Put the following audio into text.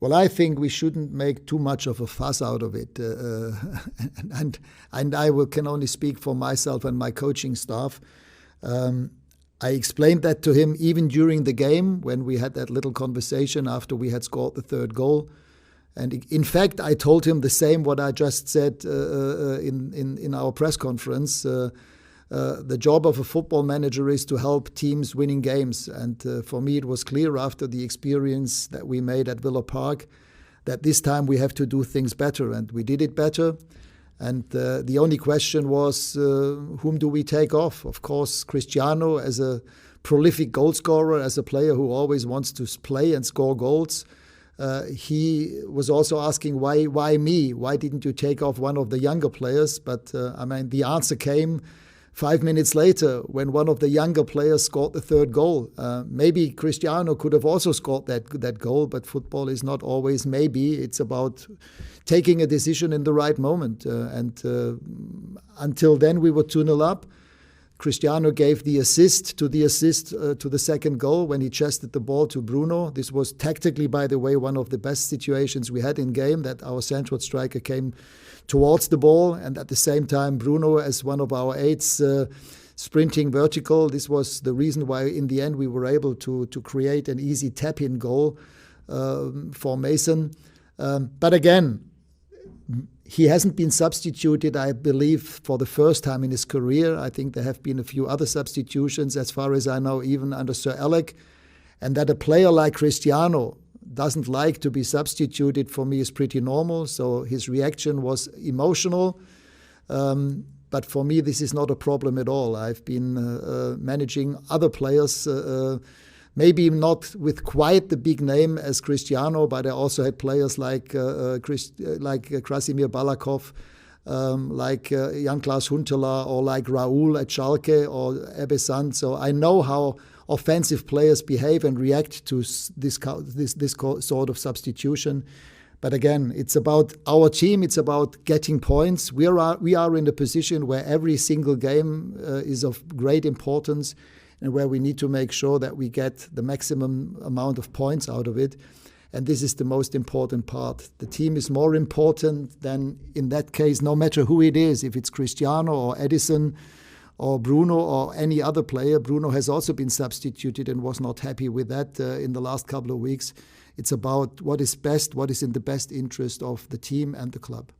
Well, I think we shouldn't make too much of a fuss out of it. And can only speak for myself and my coaching staff. I explained that to him even during the game when we had that little conversation after we had scored the third goal. And in fact, I told him the same what I just said in our press conference. The job of a football manager is to help teams winning games. And for me, it was clear after the experience that we made at Villa Park that this time we have to do things better. And we did it better. And the only question was, whom do we take off? Of course, Cristiano, as a prolific goal scorer, as a player who always wants to play and score goals. He was also asking, why me? Why didn't you take off one of the younger players? But the answer came 5 minutes later when one of the younger players scored the third goal. Maybe Cristiano could have also scored that goal, but football is not always maybe. It's about taking a decision in the right moment. Until then, we were 2-0 up. Cristiano gave the assist to the second goal when he chested the ball to Bruno. This was tactically, by the way, one of the best situations we had in game, that our central striker came towards the ball, and at the same time Bruno, as one of our eights, sprinting vertical. This was the reason why in the end we were able to create an easy tap-in goal for Mason. But again, he hasn't been substituted, I believe, for the first time in his career. I think there have been a few other substitutions, as far as I know, even under Sir Alec. And that a player like Cristiano doesn't like to be substituted, for me, is pretty normal. So his reaction was emotional. But for me, this is not a problem at all. I've been managing other players, maybe not with quite the big name as Cristiano, but I also had players like Krasimir Balakov, like Jan-Klaas Huntelaar, or like Raúl at Schalke, or Ebbe Sand. So I know how offensive players behave and react to this sort of substitution. But again, it's about our team. It's about getting points. We are in a position where every single game is of great importance, and where we need to make sure that we get the maximum amount of points out of it. And this is the most important part. The team is more important than, in that case, no matter who it is, if it's Cristiano or Edison or Bruno or any other player. Bruno has also been substituted and was not happy with that in the last couple of weeks. It's about what is best, what is in the best interest of the team and the club.